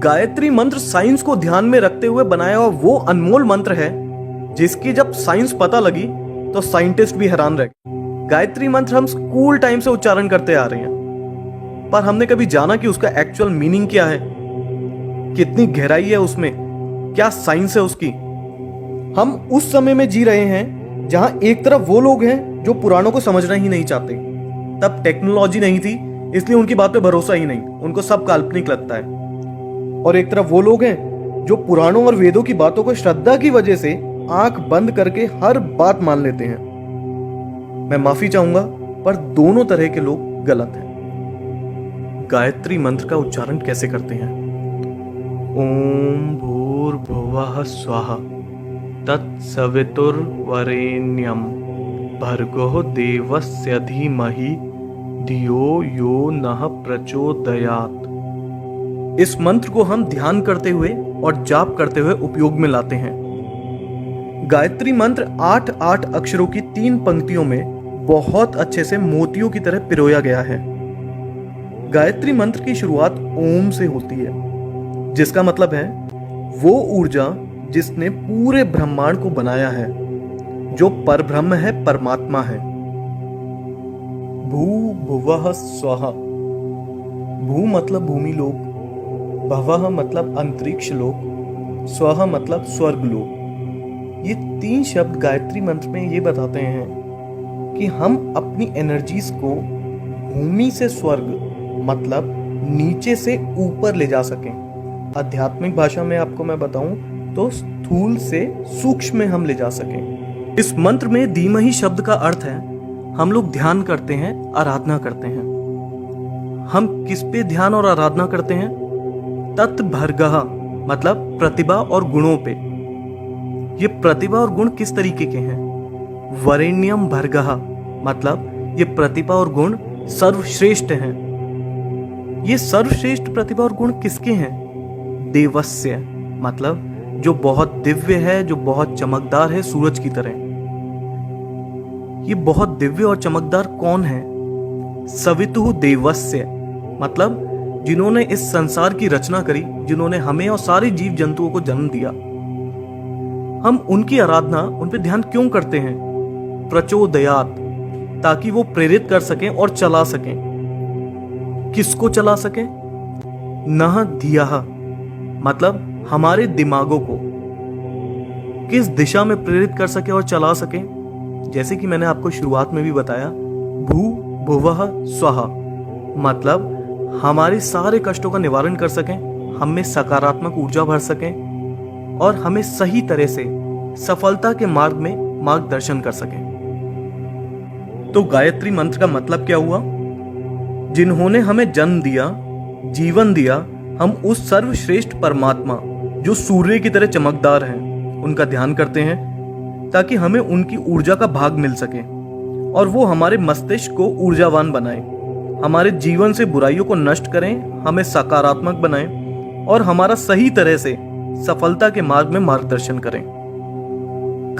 गायत्री मंत्र साइंस को ध्यान में रखते हुए बनाया हुआ वो अनमोल मंत्र है जिसकी जब साइंस पता लगी तो साइंटिस्ट भी हैरान रह गए। गायत्री मंत्र हम स्कूल टाइम से उच्चारण करते आ रहे हैं, पर हमने कभी जाना कि उसका एक्चुअल मीनिंग क्या है, कितनी गहराई है उसमें, क्या साइंस है उसकी। हम उस समय में जी रहे हैं जहां एक तरफ वो लोग हैं जो पुराणों को समझना ही नहीं चाहते। तब टेक्नोलॉजी नहीं थी, इसलिए उनकी बात पे भरोसा ही नहीं, उनको सब काल्पनिक लगता है। और एक तरफ वो लोग हैं जो पुराणों और वेदों की बातों को श्रद्धा की वजह से आंख बंद करके हर बात मान लेते हैं। मैं माफी चाहूंगा, पर दोनों तरह के लोग गलत हैं। गायत्री मंत्र का उच्चारण कैसे करते हैं? ओम भूर्भुवः स्वः तत्सवितुर्वरेण्यं भर्गो देवस्य धीमहि धियो यो नः प्रचोदयात्। इस मंत्र को हम ध्यान करते हुए और जाप करते हुए उपयोग में लाते हैं। गायत्री मंत्र 8 अक्षरों की 3 पंक्तियों में बहुत अच्छे से मोतियों की तरह पिरोया गया है। गायत्री मंत्र की शुरुआत ओम से होती है, जिसका मतलब है वो ऊर्जा जिसने पूरे ब्रह्मांड को बनाया है, जो परब्रह्म है, परमात्मा है। भू भुवः स्वः। भू मतलब भूमि लोक, भवः मतलब अंतरिक्ष लोक, स्वः मतलब स्वर्ग लोक। ये 3 शब्द गायत्री मंत्र में ये बताते हैं कि हम अपनी एनर्जीज को भूमि से स्वर्ग मतलब नीचे से ऊपर ले जा सकें। आध्यात्मिक भाषा में आपको मैं बताऊं तो स्थूल से सूक्ष्म में हम ले जा सकें। इस मंत्र में धीमहि शब्द का अर्थ है हम लोग ध्यान करते हैं, आराधना करते हैं। हम किस पे ध्यान और आराधना करते हैं? तत्भर्गः मतलब प्रतिभा और गुणों पे। ये प्रतिभा और गुण किस तरीके के हैं? वरेण्यम भर्गः मतलब ये प्रतिभा और गुण सर्वश्रेष्ठ हैं। ये सर्वश्रेष्ठ प्रतिभा और गुण किसके हैं? देवस्य मतलब जो बहुत दिव्य है, जो बहुत चमकदार है, सूरज की तरह। ये बहुत दिव्य और चमकदार कौन है? सवितुः देवस्य मतलब जिन्होंने इस संसार की रचना करी, जिन्होंने हमें और सारे जीव जंतुओं को जन्म दिया। हम उनकी आराधना, उन पे ध्यान क्यों करते हैं? प्रचोदयात् ताकि वो प्रेरित कर सकें और चला सकें। किसको चला सकें? नः धियः मतलब हमारे दिमागों को किस दिशा में प्रेरित कर सके और चला सके। जैसे कि मैंने आपको शुरुआत में भी बताया, भू भुवः स्वः मतलब हमारे सारे कष्टों का निवारण कर सकें, हम में सकारात्मक ऊर्जा भर सकें और हमें सही तरह से सफलता के मार्ग में मार्गदर्शन कर सकें। तो गायत्री मंत्र का मतलब क्या हुआ? जिन्होंने हमें जन्म दिया, जीवन दिया, हम उस सर्वश्रेष्ठ परमात्मा जो सूर्य की तरह चमकदार हैं, उनका ध्यान करते हैं ताकि हमें उनकी ऊर्जा का भाग मिल सके और वो हमारे मस्तिष्क को ऊर्जावान बनाए, हमारे जीवन से बुराइयों को नष्ट करें, हमें सकारात्मक बनाएं और हमारा सही तरह से सफलता के मार्ग में मार्गदर्शन करें।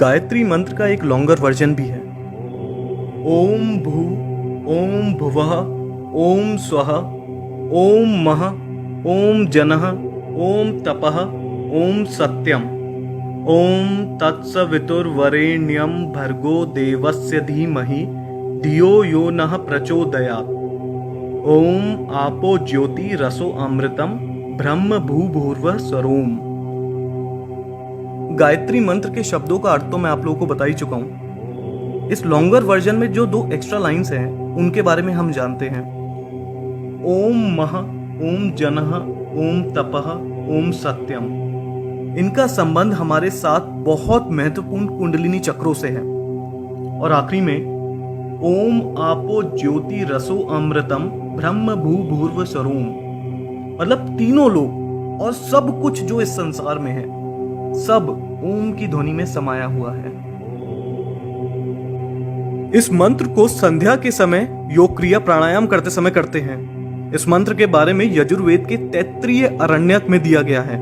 गायत्री मंत्र का एक लॉन्गर वर्जन भी है। ओम भू, ओम भुवः, ओम स्वः, ओम मः, ओम जनः, ओम तपः, ओम सत्यम, ओम तत्सवितुर्वरेण्यं भर्गो देवस्य धीमहि धियो यो नः प्रचोदयात्। ओम आपो ज्योति रसो अमृतम ब्रह्म भूभुर्वः स्वरोम। गायत्री मंत्र के शब्दों का अर्थ तो मैं आप लोगों को बता ही चुका हूं। इस लॉन्गर वर्जन में जो 2 एक्स्ट्रा लाइंस हैं उनके बारे में हम जानते हैं। ओम मः, ओम जनः, ओम तपः, ओम सत्यम। इनका संबंध हमारे साथ बहुत महत्वपूर्ण कुंडलिनी चक्रों से है। और आखिरी में ओम आपो ज्योति रसो अमृतम ब्रह्म भूभुर्व स्वरोम मतलब तीनों लोग और सब कुछ जो इस संसार में है, सब ओम की ध्वनि में समाया हुआ है। इस मंत्र को संध्या के समय योग क्रिया प्राणायाम करते समय करते हैं। इस मंत्र के बारे में यजुर्वेद के तैत्तिरीय अरण्यक में दिया गया है।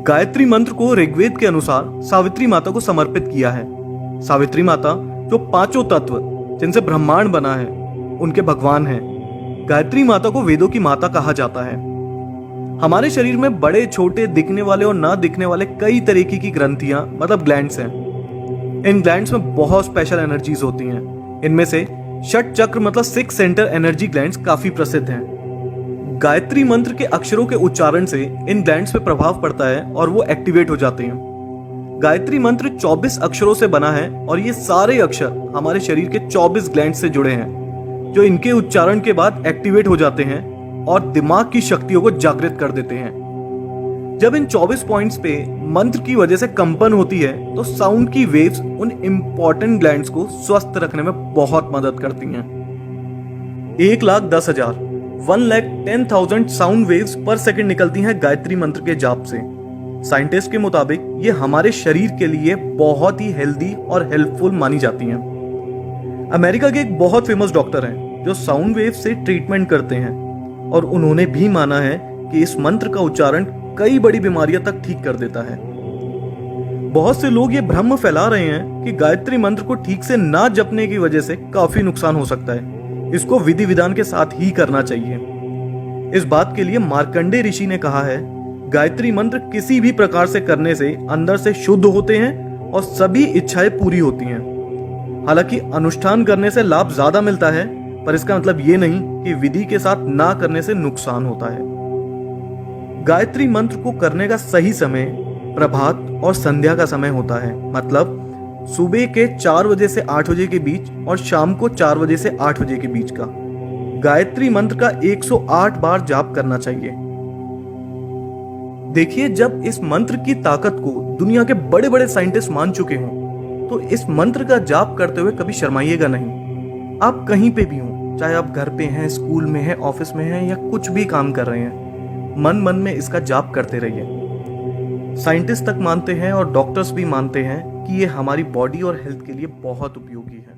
गायत्री मंत्र को ऋग्वेद के अनुसार सावित्री माता को समर्पित किया है। सावित्री माता जो 5 तत्व जिनसे ब्रह्मांड बना है उनके भगवान हैं। गायत्री माता को वेदों की माता कहा जाता है। हमारे शरीर में बड़े छोटे दिखने वाले और ना दिखने वाले कई तरीके की ग्रंथियां मतलब ग्लैंड्स हैं। इन ग्लैंड्स में बहुत स्पेशल एनर्जीज होती हैं। इनमें से षट चक्र मतलब 6 सेंटर एनर्जी ग्लैंड्स काफी प्रसिद्ध हैं। गायत्री मंत्र के अक्षरों के उच्चारण से इन ग्लैंड्स पे प्रभाव पड़ता है और वो एक्टिवेट हो जाते हैं। गायत्री मंत्र 24 अक्षरों से बना है और ये सारे अक्षर हमारे शरीर के 24 ग्लैंड से जुड़े हैं, जो इनके उच्चारण के बाद एक्टिवेट हो जाते हैं और दिमाग की शक्तियों को जागृत कर देते हैं। जब इन 24 पॉइंट्स पे मंत्र की वजह से कंपन होती है तो साउंड की वेव्स उन इंपॉर्टेंट ग्लैंड्स को स्वस्थ रखने में बहुत मदद करती हैं। 1,10,000 1,10,000 साउंड वेव्स पर सेकंड निकलती हैं गायत्री मंत्र के जाप से। साइंटिस्ट के मुताबिक ये हमारे शरीर के लिए बहुत ही हेल्दी और हेल्पफुल मानी जाती हैं। अमेरिका के एक बहुत फेमस डॉक्टर हैं जो साउंड वेव से ट्रीटमेंट करते हैं और उन्होंने भी माना है कि इस मंत्र का उच्चारण कई बड़ी बीमारियां तक ठीक कर देता है। बहुत से लोग ये भ्रम फैला रहे हैं कि गायत्री मंत्र को ठीक से ना जपने की वजह से काफी नुकसान हो सकता है। इसको विधि विधान के साथ ही करना चाहिए। इस बात के लिए मार्कंडे ऋषि ने कहा है, गायत्री मंत्र किसी भी प्रकार से करने से अंदर से शुद्ध होते हैं और सभी इच्छाएं पूरी होती हैं। हालांकि अनुष्ठान करने से लाभ ज्यादा मिलता है, पर इसका मतलब ये नहीं कि विधि के साथ ना करने से नुकसान होता है। गायत्री मंत्र को करने का सही समय प्रभात और संध्या का समय होता है, मतलब सुबह के 4 बजे से 8 बजे के बीच और शाम को 4 बजे से 8 बजे के बीच का। गायत्री मंत्र का 108 बार जाप करना चाहिए। देखिए, जब इस मंत्र की ताकत को दुनिया के बड़े बड़े साइंटिस्ट मान चुके हों, तो इस मंत्र का जाप करते हुए कभी शर्माइएगा नहीं। आप कहीं पे भी हों, चाहे आप घर पे हैं, स्कूल में हैं, ऑफिस में हैं या कुछ भी काम कर रहे हैं, मन मन में इसका जाप करते रहिए। साइंटिस्ट तक मानते हैं और डॉक्टर्स भी मानते हैं कि ये हमारी बॉडी और हेल्थ के लिए बहुत उपयोगी है।